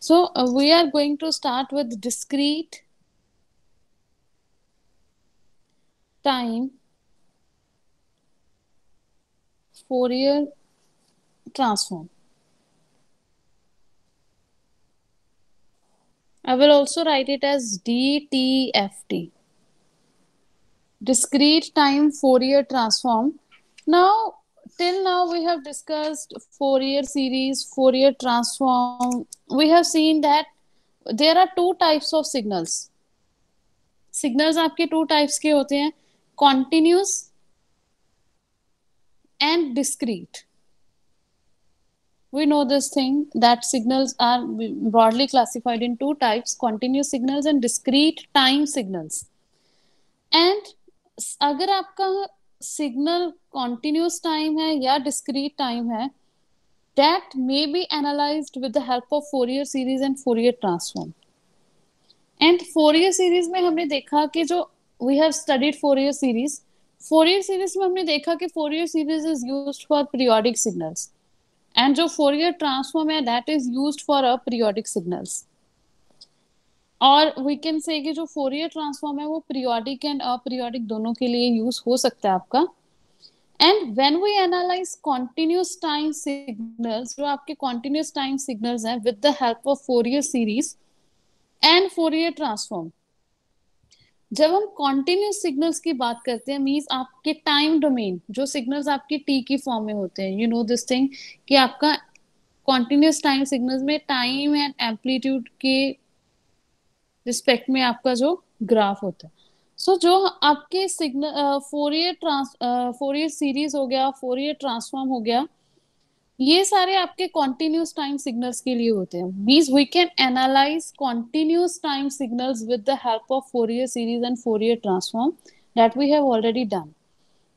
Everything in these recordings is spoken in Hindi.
So we are going to start with discrete time Fourier transform. I will also write it as DTFT, discrete time Fourier transform. Now, till now we have discussed Fourier series, Fourier transform. We have seen that there are two types of signals. Signals आपके टू टाइप्स के होते हैं, continuous and discrete. We know this thing that signals are broadly classified in two types, continuous signals and discrete time signals. And अगर आपका सिग्नल continuous टाइम है या discrete टाइम है, that may be analyzed with the help of Fourier series and Fourier transform. And Fourier series में हमने देखा कि जो we have studied Fourier series में हमने देखा कि Fourier series is used for periodic signals and जो फोरियर ट्रांसफॉर्म है that is used for aperiodic signals. और वी कैन से कि जो फोरियर ट्रांसफॉर्म है वो पीरियोडिक एंड अपीरियोडिक दोनों के लिए यूज हो सकता है आपका. And when we analyze continuous time signals, जो आपके कॉन्टिन्यूस टाइम सिग्नल्स हैं with the help of Fourier series and Fourier transform, जब हम कॉन्टिन्यूस सिग्नल्स की बात करते हैं मींस आपके टाइम डोमेन, जो सिग्नल्स आपकी टी की फॉर्म में होते हैं, यू नो दिस थिंग कि आपका कॉन्टिन्यूस टाइम सिग्नल्स में टाइम एंड एम्पलीट्यूड के रिस्पेक्ट में आपका जो ग्राफ होता है. सो जो आपके सिग्नल फोरियर सीरीज हो गया, फोरियर ट्रांसफॉर्म हो गया, ये सारे आपके कॉन्टिन्यूस टाइम सिग्नल्स के लिए होते हैं. Means we can analyze continuous time signals with the help of Fourier series and Fourier transform that we have already done.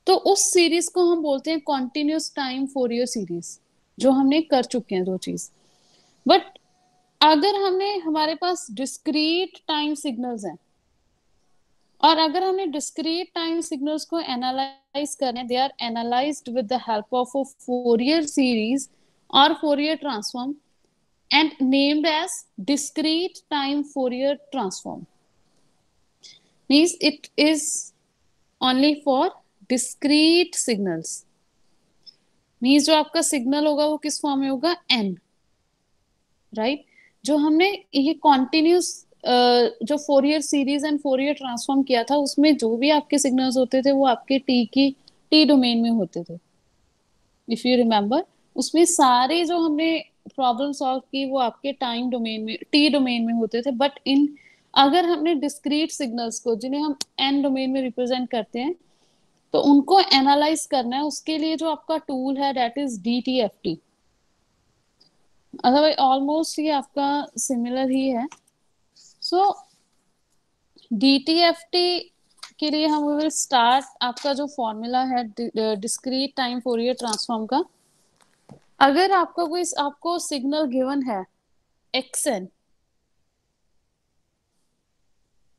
तो उस सीरीज को हम बोलते हैं कॉन्टिन्यूस टाइम फोरियर सीरीज, जो हमने कर चुके हैं दो चीज. बट अगर हमने हमारे पास डिस्क्रीट टाइम सिग्नल्स हैं और अगर हमने डिस्क्रीट टाइम सिग्नल्स को एनालाइज करने, they are analysed with the help of a Fourier series और Fourier transform and named as discrete time Fourier transform. Means it is only for discrete signals. Means जो आपका सिग्नल होगा वो किस फॉर्म में होगा, एन, राइट. जो हमने ये कॉन्टिन्यूस जो Fourier series and Fourier transform किया था उसमें जो भी आपके सिग्नल्स होते थे वो आपके टी डोमेन में होते थे. इफ यू रिमेम्बर, उसमें सारे जो हमने प्रॉब्लम सॉल्व की वो आपके टाइम डोमेन में, टी डोमेन में होते थे. बट इन अगर हमने डिस्क्रीट सिग्नल्स को, जिन्हें हम एन डोमेन में रिप्रेजेंट करते हैं, तो उनको एनालाइज करना है, उसके लिए जो आपका टूल है that is DTFT. Otherwise almost ये आपका सिमिलर ही है. सो DTFT के लिए हम विल स्टार्ट. आपका जो फॉर्मूला है डिस्क्रीट टाइम फोरियर ट्रांसफॉर्म का, अगर आपको सिग्नल गिवन है xn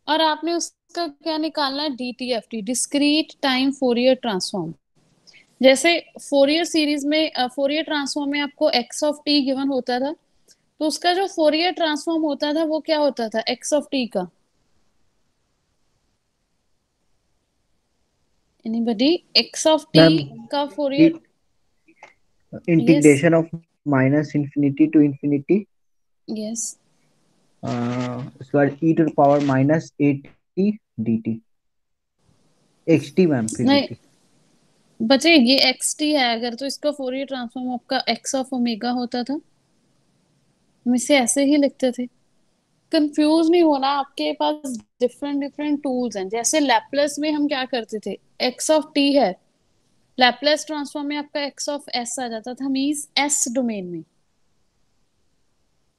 और आपने उसका क्या निकालना है, DTFT, discrete time Fourier transform. जैसे फोरियर सीरीज में, फोरियर ट्रांसफॉर्म में आपको x ऑफ t गिवन होता था, तो उसका जो फोरियर ट्रांसफॉर्म होता था वो क्या होता था, x ऑफ t का. Anybody, x of t ma'am, का Fourier. Yes. Integration of minus infinity to infinity, yes. उसके बाद e to the power minus a t d t, x t ma'am, फिर डी नहीं टी. बचे, ये xt है अगर, तो इसका फोरियर ट्रांसफॉर्म आपका x ऑफ ओमेगा होता था. हम इसे ऐसे ही लिखते थे. कंफ्यूज नहीं होना, आपके पास डिफरेंट डिफरेंट टूल्स हैं. जैसे लैपलेस में हम क्या करते थे, x ऑफ t है, लैपलेस ट्रांसफॉर्म में आपका x ऑफ s आ जाता था, मींस s डोमेन में,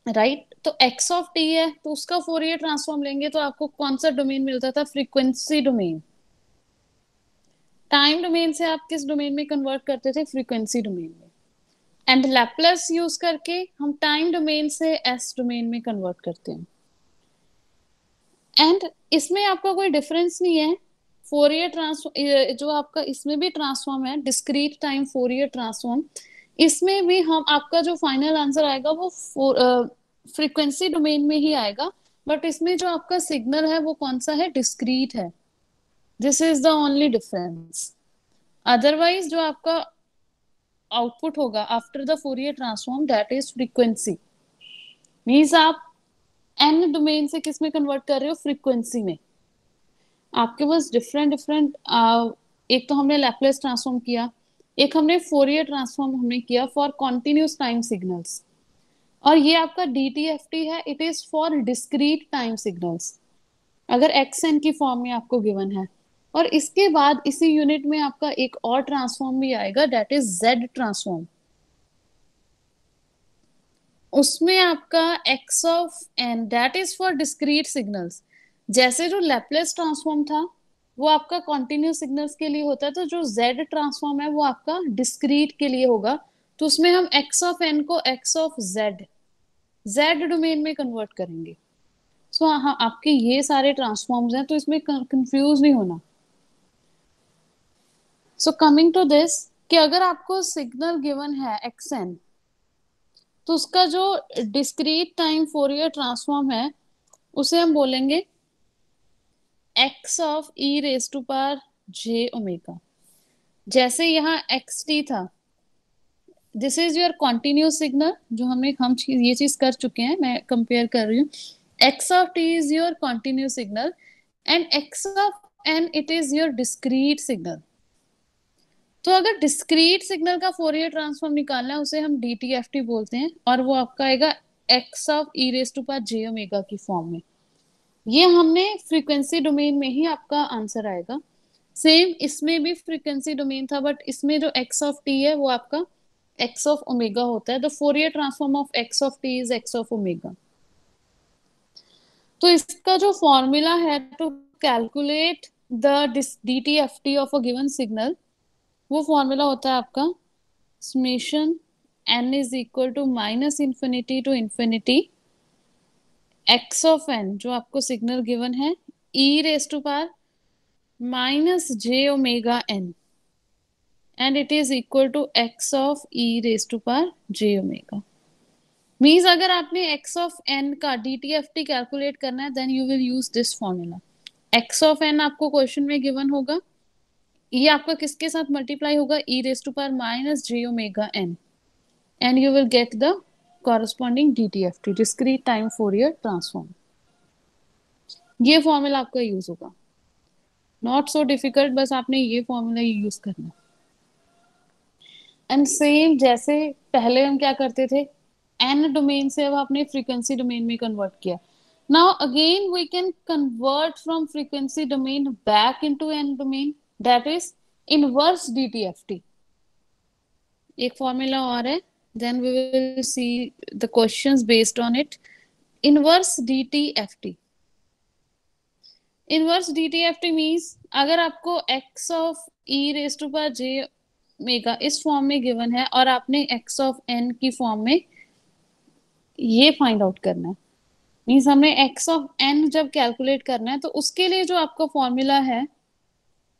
राइट. तो x ऑफ t है तो उसका फोरियर ट्रांसफॉर्म लेंगे तो आपको कौन सा डोमेन मिलता था, फ्रीक्वेंसी डोमेन. टाइम डोमेन से आप किस डोमेन में कन्वर्ट करते थे, फ्रीक्वेंसी डोमेन में. एंड लैपलेस यूज करके हम टाइम डोमेन से एस डोमेन में कन्वर्ट करते हैं. एंड इसमें आपका कोई डिफरेंस नहीं है. फोरियर ट्रांसफॉर्म जो आपका इसमें भी ट्रांसफॉर्म है, डिस्क्रीट टाइम फोरियर ट्रांसफॉर्म, इसमें भी हम आपका जो फाइनल आंसर आएगा वो फ्रीक्वेंसी डोमेन में ही आएगा, बट इसमें जो आपका सिग्नल है वो कौन सा है, डिस्क्रीट है। This is the only difference. Otherwise जो आपका आउटपुट होगा after the Fourier transform, that is frequency. Means आप एन डोमेन से किस में कन्वर्ट कर रहे हो, फ्रीक्वेंसी में। आपके पास डिफरेंट डिफरेंट, एक तो हमने लैपलेस ट्रांसफॉर्म किया, एक हमने फोरियर ट्रांसफॉर्म हमने किया फॉर कॉन्टिन्यूस टाइम सिग्नल्स, और ये आपका डीटीएफटी है, it is for discrete time signals, अगर एक्स एन की फॉर्म में आपको गिवन है। और इसके बाद इसी यूनिट में आपका एक और ट्रांसफॉर्म भी आएगा, दैट इज जेड ट्रांसफॉर्म। उसमें आपका X of N that is for discrete signals. जैसे जो लैपलेस ट्रांसफॉर्म था वो आपका कॉन्टिन्यूस सिग्नल्स के लिए होता है, तो जो जेड ट्रांसफॉर्म है वो आपका डिस्क्रीट के लिए होगा। तो उसमें हम एक्स ऑफ एन को x of Z, Z domain में कन्वर्ट करेंगे। सो हाँ, आपके ये सारे ट्रांसफॉर्म्स हैं, तो इसमें कंफ्यूज नहीं होना। सो कमिंग टू दिस, कि अगर आपको सिग्नल गिवन है एक्स एन, तो उसका जो डिस्क्रीट टाइम फोरियर ट्रांसफॉर्म है उसे हम बोलेंगे X of E raise to power J omega. जैसे यहाँ एक्स टी था, this is your continuous signal, जो ये चीज कर चुके हैं, मैं कंपेयर कर रही हूँ। X of T is your continuous signal and X of N it is your discrete signal. तो अगर डिस्क्रीट सिग्नल का फोरियर ट्रांसफॉर्म निकालना है उसे हम डीटीएफटी बोलते हैं, और वो आपका आएगा X of E raise to power J omega की फॉर्म में। ये हमने फ्रीक्वेंसी डोमेन में ही आपका आंसर आएगा। सेम इसमें भी फ्रीक्वेंसी डोमेन था, बट इसमें जो एक्स ऑफ टी है वो आपका एक्स ऑफ ओमेगा होता है। The Fourier transform of x of T is x of omega. तो इसका जो फॉर्मूला है to calculate the DTFT of a given signal, वो फॉर्मूला होता है आपका summation n is equal to minus infinity to infinity x of n, जो आपको सिग्नल गिवन है, e raise to power minus J omega n, and it is equal to x of E raise to power J omega. Means अगर आपने एक्स ऑफ एन का डीटीएफटी कैलकुलेट करना है, then you will use this formula. X of n आपको क्वेश्चन में गिवन होगा, ये आपका किसके साथ मल्टीप्लाई होगा, e raise to power minus J omega n, and you will get the corresponding DTFT, discrete time Fourier transform. ये फॉर्मूला आपका यूज होगा, नॉट सो डिफिकल्ट, बस आपने ये फॉर्मूला यूज करना। एंड सेम जैसे पहले हम क्या करते थे, एन डोमेन से अब आपने फ्रीक्वेंसी डोमेन में कन्वर्ट किया। Now again we can convert from frequency domain back into n domain, that is inverse DTFT. एक फॉर्मूला और है, then we will see the questions based on it. Inverse DTFT, inverse DTFT means अगर आपको x of E raise to power J omega इस फॉर्म में गिवन है और आपने एक्स ऑफ एन की फॉर्म में ये फाइंड आउट करना है, मींस हमें एक्स ऑफ एन जब कैलकुलेट करना है, तो उसके लिए जो आपका फॉर्मूला है,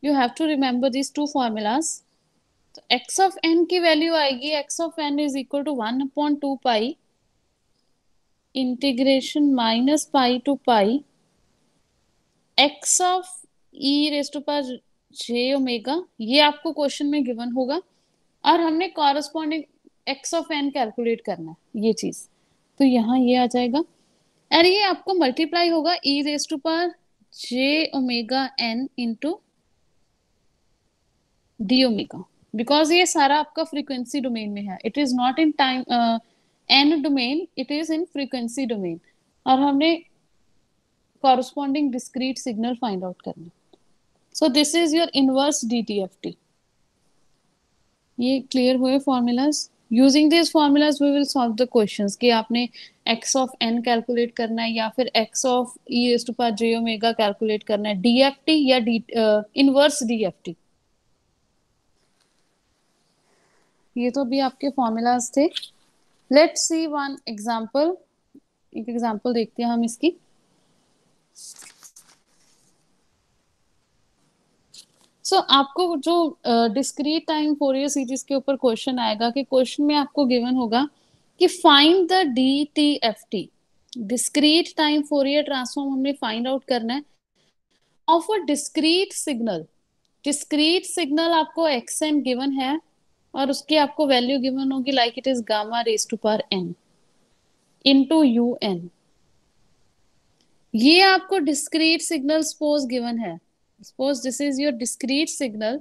you have to remember this two formulas. तो एक्स ऑफ एन की वैल्यू आएगी, X of N is equal to 1/2 pi integration minus pi to pi X of E raise to power J omega, ये आपको क्वेश्चन में गिवन होगा, और हमने corresponding X of N calculate करना है, ये चीज। तो यहाँ ये आ जाएगा, और ये आपको मल्टीप्लाई होगा e raise to power J omega n into d omega, because ये सारा आपका फ्रीक्वेंसी डोमेन में है, it is not in time n domain, it is in frequency domain, और हमने corresponding discrete signal find out करना। So this is your inverse DTFT. ये क्लियर हुए formulas? Using this formulas we will solve the questions कि आपने एक्स ऑफ एन कैलकुलेट करना है या फिर X of E raise to power J omega calculate करना है, डीएफटी या इनवर्स डीएफटी। ये तो भी आपके फॉर्मूलाज थे। लेट्स सी वन एग्जांपल, एक एग्जांपल देखते हैं हम इसकी। आपको जो डिस्क्रीट टाइम फोरियर सीरीज के ऊपर क्वेश्चन आएगा कि क्वेश्चन में आपको गिवन होगा कि find the DTFT. Discrete time Fourier transform हमने फाइंड आउट करना है of a discrete signal. Discrete signal आपको एक्स एन गिवन है और उसकी आपको वैल्यू गिवन होगी like it is gamma raise to power n into u n. ये आपको डिस्क्रीट सिग्नल सपोज गिवन है, suppose this is your discrete signal,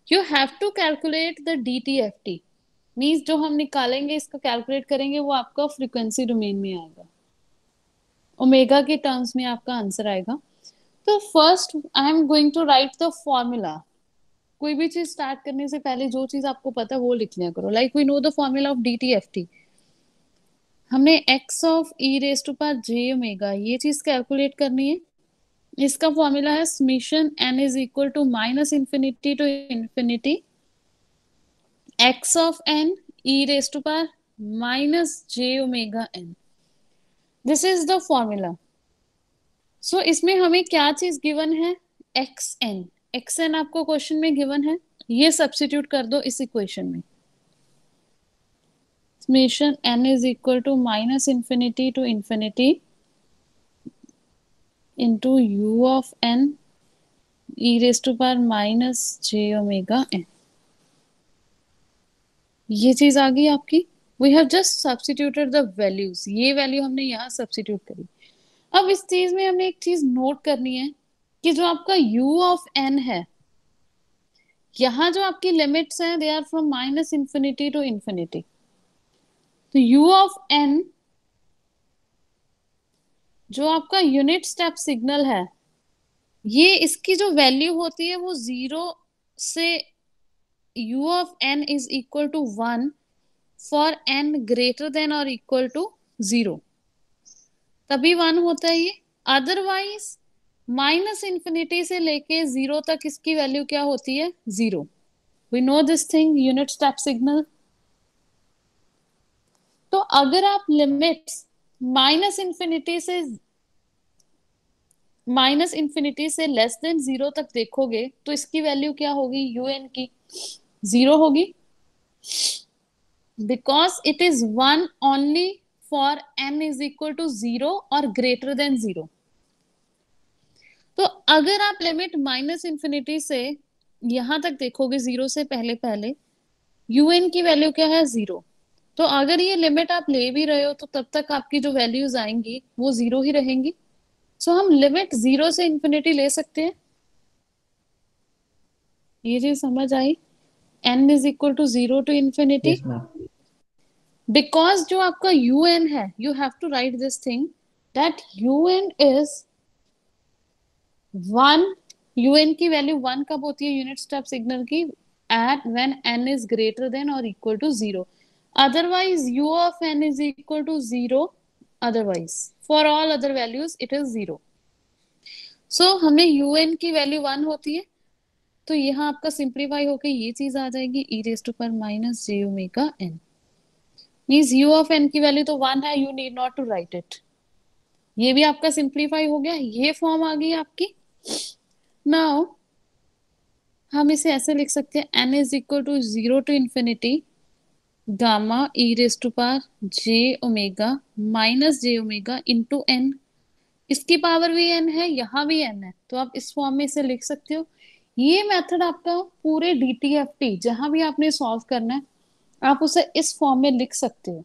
you have to calculate the DTFT. Means जो हम निकालेंगे इसको कैलकुलेट करेंगे वो आपका फ्रीक्वेंसी डोमेन में आएगा, ओमेगा के टर्म्स में आपका आंसर आएगा। तो first I am going to write the formula. कोई भी चीज स्टार्ट करने से पहले जो चीज आपको पता है वो लिख लिया करो। Like we know the formula of DTFT, हमने x of E raise to power J omega ये चीज कैलकुलेट करनी है। इसका फॉर्मूला है summation n is equal to minus infinity to infinity x of N E raise to power minus J omega n. This is the formula. So इसमें हमें क्या चीज गिवन है, एक्स एन। एक्स एन आपको क्वेश्चन में गिवन है, ये सब्स्टिट्यूट कर दो इस इक्वेशन में। Summation N is equal to minus infinity to infinity into U of N E raise to power minus J omega N. ये चीज आ गई आपकी। We have just substituted the values, ये वैल्यू हमने यहाँ सब्स्टिट्यूट करी। अब इस चीज में हमें एक चीज नोट करनी है कि जो आपका u ऑफ n है, यहाँ जो आपकी लिमिट्स हैं they are from minus infinity to infinity. तो u ऑफ n जो आपका यूनिट स्टेप सिग्नल है, ये इसकी जो वैल्यू होती है वो 0 से u of n is equal to 1 for n greater than और इक्वल टू 0, तभी 1 होता है ये। अदरवाइज माइनस इंफिनिटी से लेके 0 तक इसकी वैल्यू क्या होती है, 0। We know this thing, unit step signal. तो अगर आप लिमिट्स माइनस इंफिनिटी से लेस देन 0 तक देखोगे तो इसकी वैल्यू क्या होगी, यूएन की 0 होगी, because it is 1 only for n is equal to 0 और ग्रेटर देन 0। तो अगर आप लिमिट माइनस इंफिनिटी से यहां तक देखोगे 0 से पहले पहले, यूएन की वैल्यू क्या है, 0। तो अगर ये लिमिट आप ले भी रहे हो तो तब तक आपकी जो वैल्यूज आएंगी वो 0 ही रहेंगी। सो हम लिमिट 0 से इंफिनिटी ले सकते हैं। ये चीज समझ आई, n is equal to 0 to infinity. Yes ma'am. Because जो आपका un है, you have to write this thing that un is 1। un की वैल्यू 1 कब होती है यूनिट स्टेप सिग्नल की, at when n is greater than और equal to 0। otherwise u of n is equal to 0, otherwise for all other values it is 0। सो हमें un की वैल्यू 1 होती है, तो यहाँ आपका सिंप्लीफाई होकर ये चीज आ जाएगी e raise to power minus J omega N. Means u of n की वैल्यू तो 1 है, you need not to write it. ये भी आपका सिंप्लीफाई हो गया, ये फॉर्म आ गई आपकी। नाउ हम इसे ऐसे लिख सकते हैं n is equal to 0 to infinity gamma E raise to power J omega minus J omega into N. इसकी पावर भी एन है, यहाँ भी एन है, तो आप इस फॉर्म में इसे लिख सकते हो। ये मेथड आपका पूरे डीटीएफटी जहां भी आपने सॉल्व करना है आप उसे इस फॉर्म में लिख सकते हो।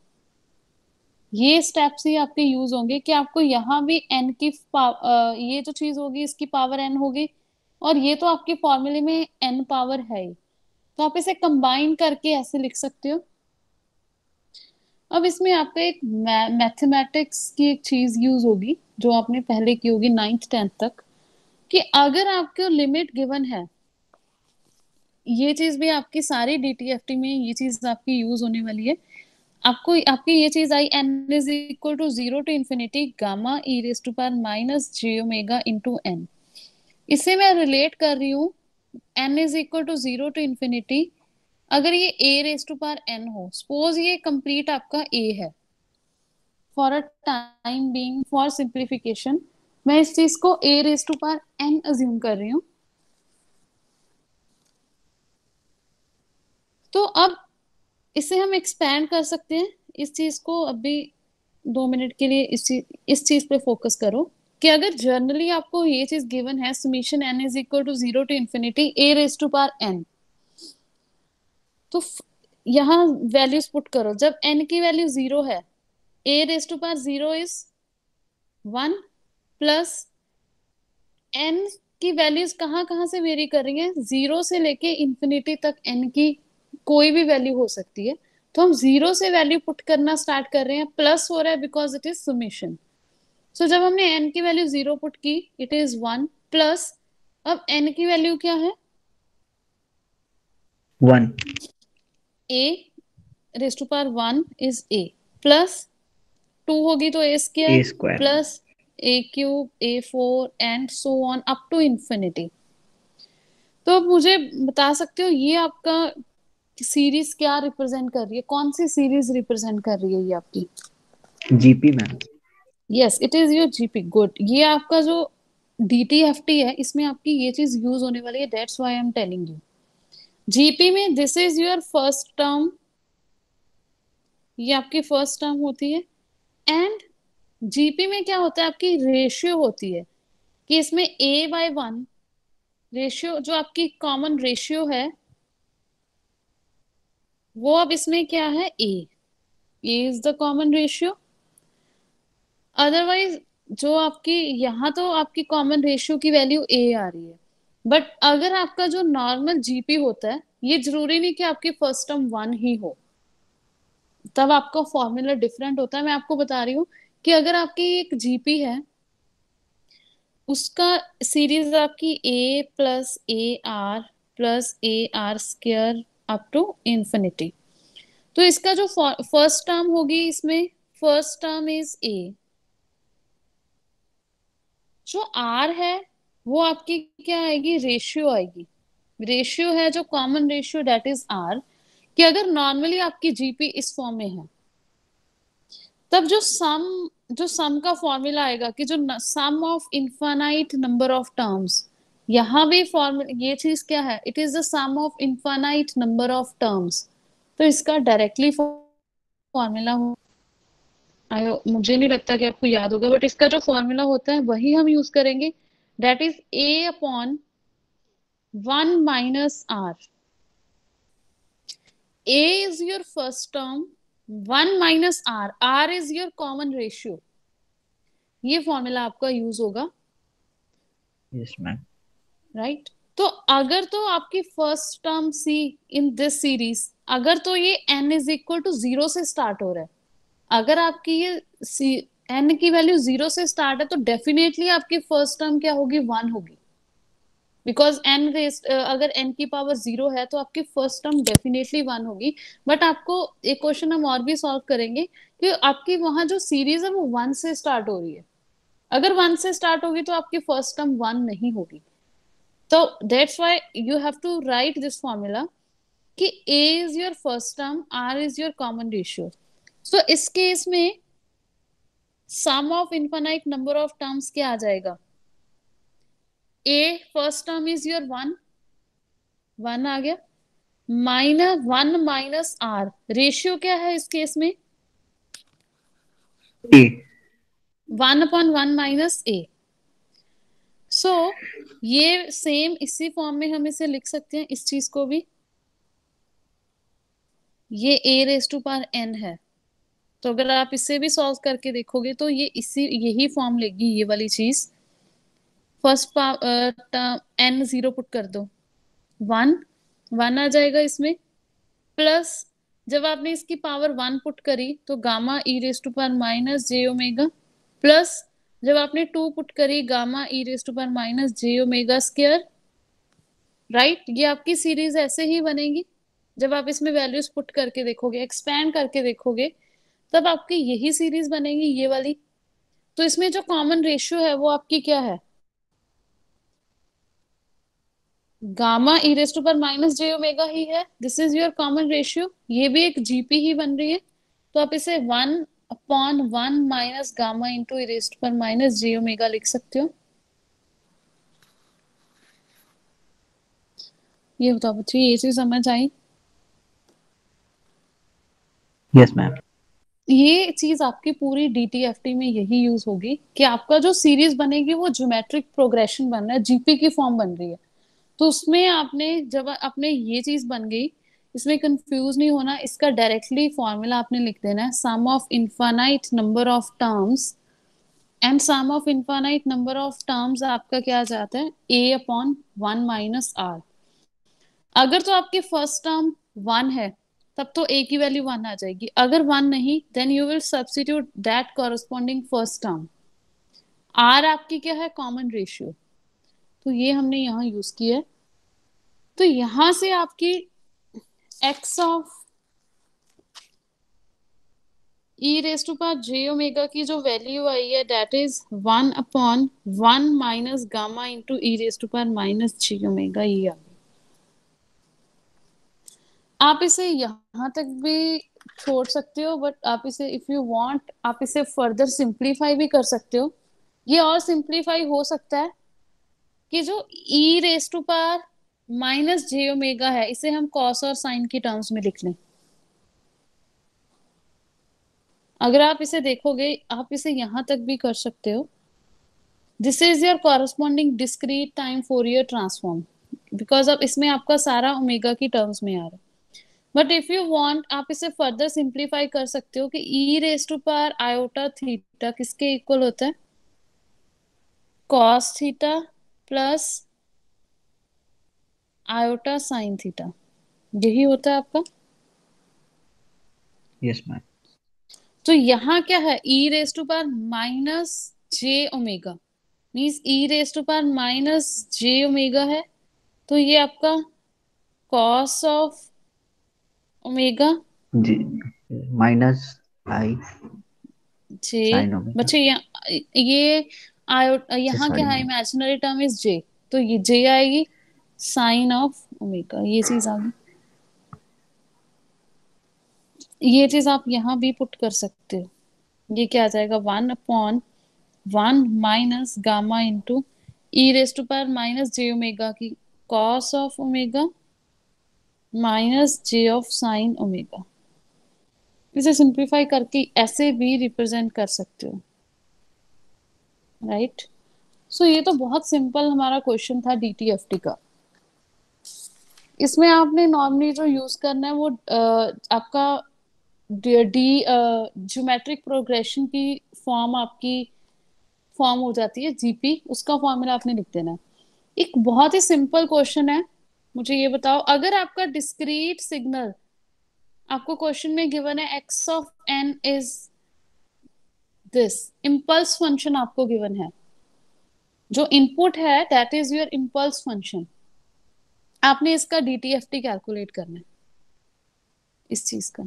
ये स्टेप्स ही आपके यूज होंगे कि आपको यहाँ भी एन की ये जो चीज होगी इसकी पावर एन होगी, और ये तो आपके फॉर्मूले में एन पावर है ही, तो आप इसे कंबाइन करके ऐसे लिख सकते हो। अब इसमें आपका एक मैथमेटिक्स की एक चीज यूज होगी जो आपने पहले की होगी 9th 10th तक, कि अगर आपको लिमिट गिवन है, ये चीज भी आपकी सारी डीटीएफटी में ये चीज आपकी यूज होने वाली है। आपको आपकी ये चीज आई n is equal to 0 to infinity gamma E raise to power minus J omega into n. इसे मैं रिलेट कर रही हूँ n is equal to 0 to infinity, अगर ये a raise to power n हो, सपोज ये कंप्लीट आपका a है, for a time being for simplification मैं इस चीज को a raise to power n assume कर रही हूँ। तो अब इसे हम एक्सपैंड कर सकते हैं इस चीज को, अभी 2 मिनट के लिए इस चीज पे फोकस करो कि अगर जर्नली आपको ये चीज गिवन है, summation n is equal to 0 to infinity a raise to power n, तो यहाँ वैल्यूज पुट करो। जब n की वैल्यू 0 है, a raise to power 0 is 1 plus n की वैल्यूज कहाँ कहाँ से वेरी कर रही है, 0 से लेके इंफिनिटी तक n की कोई भी वैल्यू हो सकती है। तो हम 0 से वैल्यू पुट करना स्टार्ट कर रहे हैं, प्लस हो रहा है because it is summation. So जब हमने n की वैल्यू 0 पुट की, इट इज 1 प्लस, अब n की वैल्यू क्या है, 1 a raise to power 1 is a plus 2 होगी तो a a square square. Plus a cube a4 and so on up to infinity. तो अब मुझे बता सकते हो ये आपका सीरीज क्या रिप्रेजेंट कर रही है, कौन सी सीरीज रिप्रेजेंट कर रही है ये आपकी? GP ma'am. Yes, it is your GP. Good. ये आपका जो डीटीएफटी है, इसमें आपकी ये चीज यूज होने वाली है, that's why I am telling you. GP में this is your first term, ये आपकी फर्स्ट टर्म होती है। एंड जीपी में क्या होता है, आपकी रेशियो होती है कि इसमें a/1 रेशियो, जो आपकी कॉमन रेशियो है, वो अब इसमें क्या है, a is the common ratio. Otherwise जो आपकी यहाँ तो आपकी कॉमन रेशियो की वैल्यू a आ रही है, बट अगर आपका जो नॉर्मल जीपी होता है, ये जरूरी नहीं कि आपकी फर्स्ट टर्म 1 ही हो, तब आपका फॉर्मूला डिफरेंट होता है। मैं आपको बता रही हूँ कि अगर आपकी एक जीपी है, उसका सीरीज आपकी a plus a r plus a r square up to infinity, तो इसका जो फर्स्ट टर्म होगी, इसमें फर्स्ट टर्म इज a, जो आर है वो आपकी क्या आएगी, रेशियो आएगी। रेशियो है जो common ratio, that is r. कि अगर नॉर्मली आपकी जीपी इस फॉर्म में है, तब जो सम का फॉर्मूला आएगा कि जो sum of infinite number of terms, यहाँ भी फॉर्मूला ये चीज क्या है, it is the sum of infinite number of terms. तो इसका डायरेक्टली फॉर्मूला हो, मुझे नहीं लगता कि आपको याद होगा, बट इसका जो फॉर्मूला होता है वही हम यूज करेंगे, that is a/1 - r। a is your first term, 1 - r, r is your common ratio। ये फॉर्मूला आपका यूज होगा, Yes मैम. राइट। तो अगर तो आपकी first term see in this series, अगर तो ये n इज इक्वल टू 0 से स्टार्ट हो रहा है, अगर आपकी ये n की वैल्यू 0 से स्टार्ट है, तो डेफिनेटली आपकी फर्स्ट टर्म क्या होगी, 1 होगी। बिकॉज अगर n की पावर 0 है, तो आपकी फर्स्ट टर्म डेफिनेटली 1 होगी। बट आपको एक क्वेश्चन हम और भी सॉल्व करेंगे कि आपकी वहां जो सीरीज है वो 1 से स्टार्ट हो रही है। अगर 1 से स्टार्ट होगी तो आपकी फर्स्ट टर्म 1 नहीं होगी। तो that's why you have to write this formula कि a is your first term, r is your common ratio. So इस केस में sum of infinite number of terms क्या आ जाएगा, a first term is your 1, 1 आ गया, -1 माइनस r, रेशियो क्या है इस केस में, A. 1/1 minus a। सो ये सेम इसी फॉर्म में हम इसे लिख सकते हैं, इस चीज को भी, ये a⁻n है। तो अगर आप इसे भी सॉल्व करके देखोगे तो ये यही फॉर्म लेगी, ये वाली चीज। फर्स्ट n 0 पुट कर दो, 1 1 आ जाएगा इसमें, प्लस जब आपने इसकी पावर 1 पुट करी तो गामा e⁻−j⍵, प्लस जब आपने 2 पुट करी गामा e⁻−j⍵²। राइट, ये आपकी सीरीज ऐसे ही बनेगी। जब आप इसमें वैल्यूज पुट करके देखोगे, एक्सपैंड करके देखोगे, तब आपकी यही सीरीज बनेगी, ये वाली। तो इसमें जो कॉमन रेशियो है वो आपकी क्या है, गामा e⁻−j⍵ ही है। This is your common ratio, ये भी एक जीपी ही बन रही है। तो आप इसे 1/1 माइनस गामा इंटू e⁻−j⍵ लिख सकते हो। ये बताओ बच्चे, ये चीज समझ आई? Yes ma'am. ये चीज आपकी पूरी डीटीएफटी में यही यूज होगी कि आपका जो सीरीज बनेगी वो ज्योमेट्रिक प्रोग्रेशन बन रहा है, जीपी की फॉर्म बन रही है। तो उसमें आपने जब आपने ये चीज बन गई, इसमें कंफ्यूज नहीं होना, इसका डायरेक्टली फॉर्मूला आपने लिख देना है, sum of infinite number of terms, and sum of infinite number of terms आपका क्या आ जाता है, a upon one minus r. अगर तो आपकी फर्स्ट टर्म वन है तब तो ए की वैल्यू वन आ जाएगी, अगर वन नहीं then you will substitute that corresponding first term. R आपकी क्या है, कॉमन रेशियो, तो ये हमने यहाँ यूज किया है। तो यहां से आपकी x of e raise to power J omega की जो वैल्यू आई है that is one upon one minus gamma into e raise to power minus J omega, ये आ गई। आप इसे यहां तक भी छोड़ सकते हो, बट आप इसे इफ यू वांट आप इसे फर्दर सिंप्लीफाई भी कर सकते हो। ये और सिंप्लीफाई हो सकता है कि जो e raise to power minus J omega है इसे हम कॉस और साइन की टर्म्स में लिख लें। अगर आप इसे देखोगे आप इसे यहां तक भी कर सकते हो, this is your corresponding discrete time Fourier transform, because अब इसमें आपका सारा ओमेगा की टर्म्स में आ रहा है। बट इफ यू वांट आप इसे फर्दर सिंप्लीफाई कर सकते हो कि e raise to power iota theta किसके इक्वल होता है, cos theta plus iota sine theta, यही होता है आपका। Yes ma'am. तो यहाँ क्या है, e raise to power minus J omega, means e raise to power minus J omega है, तो ये आपका कॉस ऑफ ओमेगा जी, minus i j, sine omega. बच्चे ये आयो अच्छा यहाँ क्या सॉरी है, मैम। इमेजिनरी टर्म इज जे, तो ये जे आएगी साइन ऑफ ओमेगा, ये चीज आ गई। ये चीज आप यहाँ भी पुट कर सकते हो, ये क्या आ जाएगा, one upon one minus gamma into e raise to power minus J omega की cos of omega minus j of sine omega. इसे सिंप्लीफाई करके ऐसे भी रिप्रेजेंट कर सकते हो, राइट। सो ये तो बहुत सिंपल हमारा क्वेश्चन था डीटीएफटी का। इसमें आपने नॉर्मली जो यूज करना है वो आपका डी ज्योमेट्रिक प्रोग्रेशन की फॉर्म आपकी फॉर्म हो जाती है जीपी, उसका फॉर्मूला आपने लिख देना है। एक बहुत ही सिंपल क्वेश्चन है, मुझे ये बताओ, अगर आपका डिस्क्रीट सिग्नल आपको क्वेश्चन में गिवन है x of N is this, impulse function आपको गिवन है, जो इनपुट है that is your impulse function, आपने इसका डीटीएफटी कैलकुलेट करना है इस चीज का।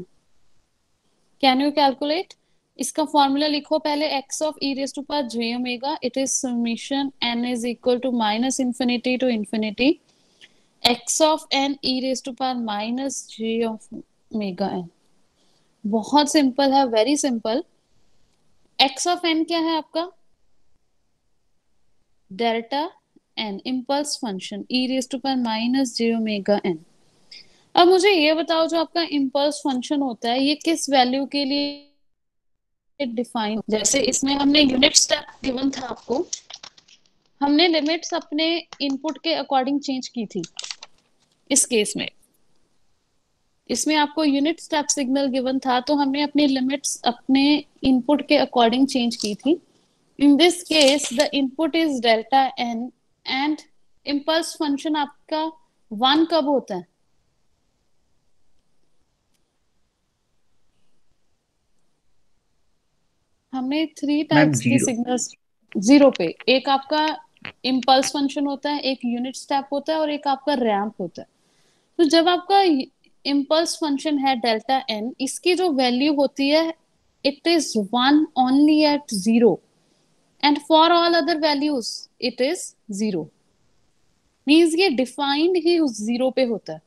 कैन यू कैलकुलेट, इसका फॉर्मूला लिखो पहले, x of E raise to power J omega, it is summation N is equal to minus infinity to infinity x of N E raise to power minus j of omega n. बहुत सिंपल है, very simple. X of n क्या है आपका, delta n, impulse function e raise to power minus J omega n. अब मुझे ये बताओ, जो आपका इम्पल्स फंक्शन होता है ये किस वैल्यू के लिए डिफाइन, जैसे इसमें हमने यूनिट स्टेप गिवन था आपको, हमने लिमिट्स अपने इनपुट के अकॉर्डिंग चेंज की थी। इस केस में इसमें आपको यूनिट स्टेप सिग्नल गिवन था तो हमने अपनी लिमिट्स अपने इनपुट के अकॉर्डिंग चेंज की थी। In this case the input is delta n and impulse function आपका वन कब होता है, हमने थ्री मैम टाइप्स के जीरो। सिग्नल्स जीरो पे, एक आपका इम्पल्स फंक्शन होता है, एक यूनिट स्टेप होता है और एक आपका रैंप होता है। तो जब आपका इम्पल्स फंक्शन है डेल्टा एन, इसकी जो वैल्यू होती है it is one only at zero and for all other values it is zero, means ये डिफाइंड ही उस जीरो पे होता है।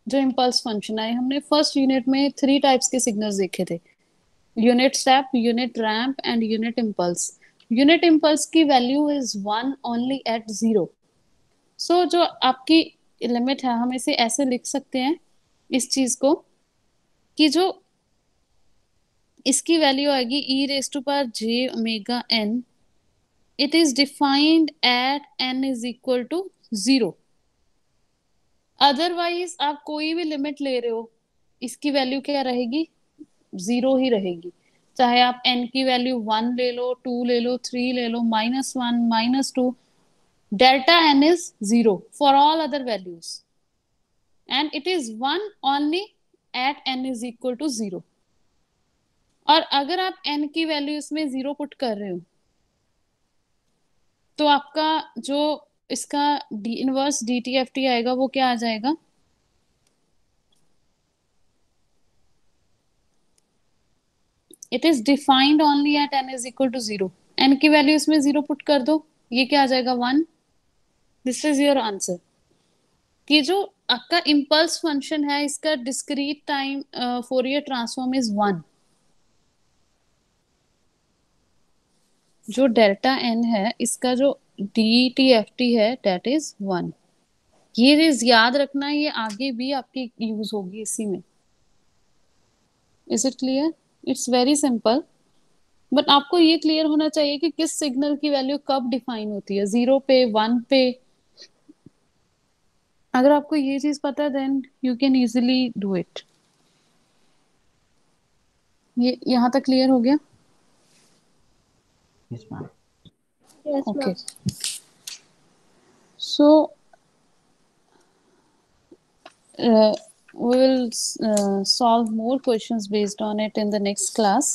जो इम्पल्स फंक्शन है, हमने फर्स्ट यूनिट में थ्री टाइप्स के सिग्नल्स देखे थे, unit step, unit ramp and unit impulse. Unit impulse की value is one only at zero. So जो आपकी लिमिट है हम इसे ऐसे लिख सकते हैं इस चीज को, कि जो इसकी वैल्यू आएगी e raise to power j omega n. It is defined at n is equal to 0. Otherwise आप कोई भी लिमिट ले रहे हो, इसकी वैल्यू क्या रहेगी? 0 ही रहेगी. चाहे आप n की वैल्यू 1 ले लो, 2 ले लो, 3 ले लो, -1, -2, delta n is 0 for all other values, and it is 1 only at n is equal to 0. और अगर आप n की वैल्यू इसमें 0 पुट कर रहे हो, तो आपका जो इसका इनवर्स DTFT आएगा वो क्या आ जाएगा? It is defined only at n is equal to 0. n की वैल्यू इसमें 0 पुट कर दो, ये क्या आ जाएगा? 1. This is your answer. कि जो आपका इम्पल्स फंक्शन है, इसका discrete time Fourier transform is 1. जो डेल्टा n है, इसका जो DTFT है, दैट इज 1. ये चीज याद रखना, ये आगे भी आपकी यूज होगी इसी में. Is it clear? It's very simple. But आपको ये क्लियर होना चाहिए कि किस सिग्नल की वैल्यू कब डिफाइन होती है, 0 पे, 1 पे. अगर आपको ये चीज पता है, then you can easily do it. ये यहाँ तक क्लियर हो गया? Yes, ma'am. Yes, Okay. ma'am. So we will solve more questions based on it in the next class.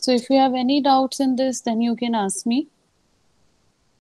So if you have any doubts in this, then you can ask me.